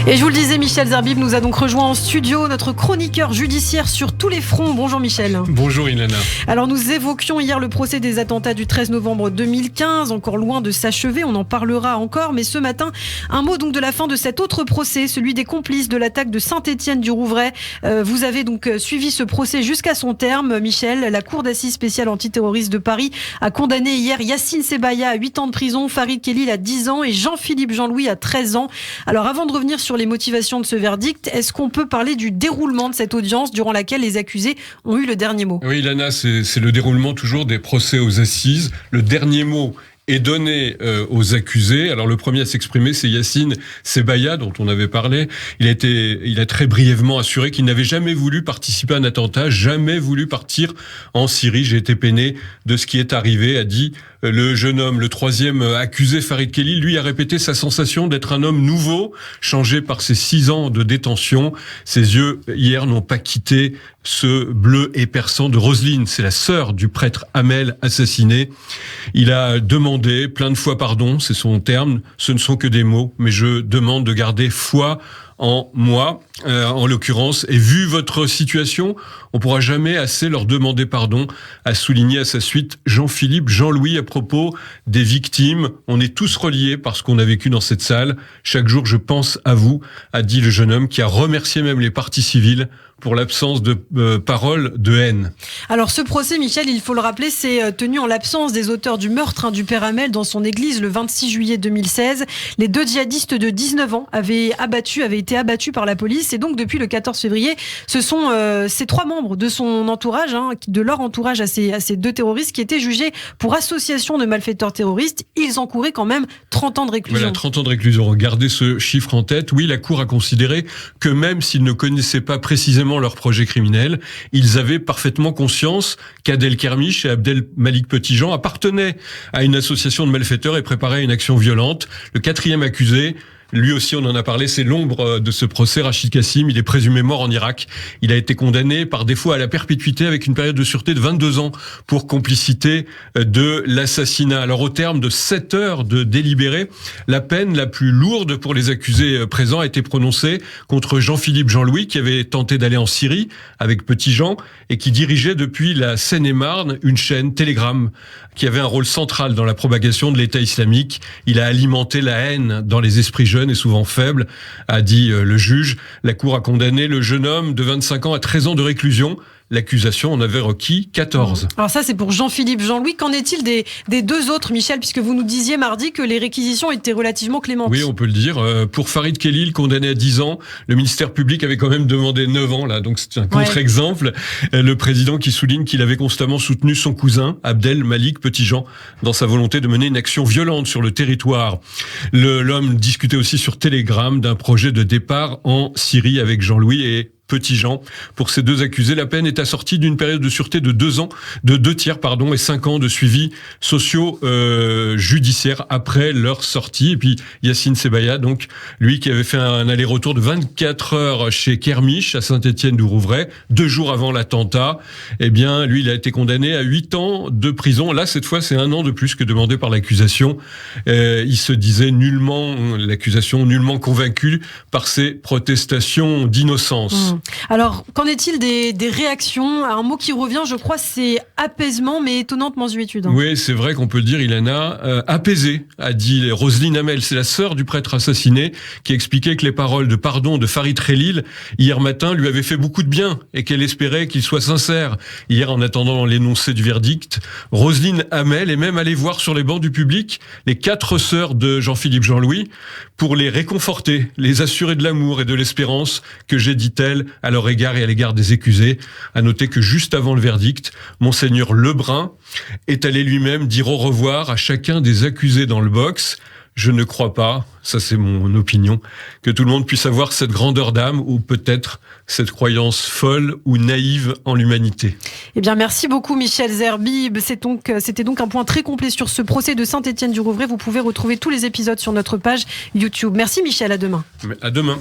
Et je vous le disais, Michel Zerbib nous a donc rejoint en studio, notre chroniqueur judiciaire sur tous les fronts. Bonjour Michel. Bonjour Ilana. Alors nous évoquions hier le procès des attentats du 13 novembre 2015, encore loin de s'achever, on en parlera encore. Mais ce matin, un mot donc de la fin de cet autre procès, celui des complices de l'attaque de Saint-Étienne-du-Rouvray. Vous avez donc suivi ce procès jusqu'à son terme, Michel. La Cour d'assises spéciale antiterroriste de Paris a condamné hier Yacine Sebaya à 8 ans de prison, Farid Khelil à 10 ans et Jean-Philippe Jean-Louis à 13 ans. Alors avant de revenir sur les motivations de ce verdict, est-ce qu'on peut parler du déroulement de cette audience durant laquelle les accusés ont eu le dernier mot ? Oui, Ilana, c'est le déroulement toujours des procès aux assises. Le dernier mot est donné aux accusés. Alors le premier à s'exprimer, c'est Yacine Sebaya, dont on avait parlé. Il a très brièvement assuré qu'il n'avait jamais voulu participer à un attentat, jamais voulu partir en Syrie. J'ai été peiné de ce qui est arrivé, a dit le jeune homme. Le troisième accusé, Farid Khelil, lui a répété sa sensation d'être un homme nouveau, changé par ses 6 ans de détention. Ses yeux, hier, n'ont pas quitté ce bleu et perçant de Roselyne. C'est la sœur du prêtre Hamel assassiné. Il a demandé plein de fois pardon, c'est son terme. Ce ne sont que des mots, mais je demande de garder foi en moi, en l'occurrence. Et vu votre situation, on pourra jamais assez leur demander pardon, a souligné à sa suite Jean-Philippe Jean-Louis à propos des victimes. On est tous reliés par ce qu'on a vécu dans cette salle. Chaque jour, je pense à vous, a dit le jeune homme qui a remercié même les parties civiles pour l'absence de paroles de haine. Alors ce procès, Michel, il faut le rappeler, c'est tenu en l'absence des auteurs du meurtre du père Hamel dans son église le 26 juillet 2016. Les 2 djihadistes de 19 ans avaient été abattus par la police et donc depuis le 14 février, ce sont ces 3 membres de son entourage, de leur entourage à ces 2 terroristes qui étaient jugés pour association de malfaiteurs terroristes. Ils encouraient quand même 30 ans de réclusion. Voilà, 30 ans de réclusion. Regardez ce chiffre en tête. Oui, la Cour a considéré que même s'ils ne connaissaient pas précisément leur projet criminel, ils avaient parfaitement conscience qu'Adel Kermiche et Abdel Malik Petitjean appartenaient à une association de malfaiteurs et préparaient une action violente. Le 4e accusé, lui aussi, on en a parlé, c'est l'ombre de ce procès, Rachid Kassim. Il est présumé mort en Irak. Il a été condamné par défaut à la perpétuité avec une période de sûreté de 22 ans pour complicité de l'assassinat. Alors, au terme de 7 heures de délibéré, la peine la plus lourde pour les accusés présents a été prononcée contre Jean-Philippe Jean-Louis, qui avait tenté d'aller en Syrie avec Petitjean et qui dirigeait depuis la Seine-et-Marne une chaîne Telegram qui avait un rôle central dans la propagation de l'État islamique. Il a alimenté la haine dans les esprits jeunes et souvent faible, a dit le juge. La Cour a condamné le jeune homme de 25 ans à 13 ans de réclusion. L'accusation en avait requis 14. Alors ça, c'est pour Jean-Philippe Jean-Louis. Qu'en est-il des 2 autres, Michel, puisque vous nous disiez mardi que les réquisitions étaient relativement clémentes? Oui, on peut le dire. Pour Farid Khelil, condamné à 10 ans, le ministère public avait quand même demandé 9 ans, là. Donc c'est un contre-exemple. Le président qui souligne qu'il avait constamment soutenu son cousin, Abdel Malik Petitjean, dans sa volonté de mener une action violente sur le territoire. L'homme discutait aussi sur Telegram d'un projet de départ en Syrie avec Jean-Louis et Petitjean. Pour ces 2 accusés, la peine est assortie d'une période de sûreté de 2 tiers, et 5 ans de suivi socio-judiciaire après leur sortie. Et puis Yacine Sebaya, donc lui qui avait fait un aller-retour de 24 heures chez Kermiche à Saint-Étienne-du-Rouvray, 2 jours avant l'attentat, eh bien lui il a été condamné à 8 ans de prison. Là cette fois c'est 1 an de plus que demandé par l'accusation. Il se disait l'accusation nullement convaincue par ses protestations d'innocence. Alors, qu'en est-il des réactions? Un mot qui revient, je crois, c'est apaisement, mais étonnante mansuétude. Oui, c'est vrai qu'on peut le dire, Ilana. Apaisé, a dit Roselyne Hamel. C'est la sœur du prêtre assassiné qui expliquait que les paroles de pardon de Farid Khelil hier matin lui avaient fait beaucoup de bien et qu'elle espérait qu'il soit sincère. Hier, en attendant l'énoncé du verdict, Roselyne Hamel est même allée voir sur les bancs du public les 4 sœurs de Jean-Philippe Jean-Louis pour les réconforter, les assurer de l'amour et de l'espérance que j'ai, dit-elle, à leur égard et à l'égard des accusés. À noter que juste avant le verdict, Monseigneur Lebrun est allé lui-même dire au revoir à chacun des accusés dans le box. Je ne crois pas, ça c'est mon opinion, que tout le monde puisse avoir cette grandeur d'âme ou peut-être cette croyance folle ou naïve en l'humanité. Eh bien, merci beaucoup Michel Zerbib. C'était donc un point très complet sur ce procès de Saint-Étienne-du-Rouvray. Vous pouvez retrouver tous les épisodes sur notre page YouTube. Merci Michel, à demain. À demain.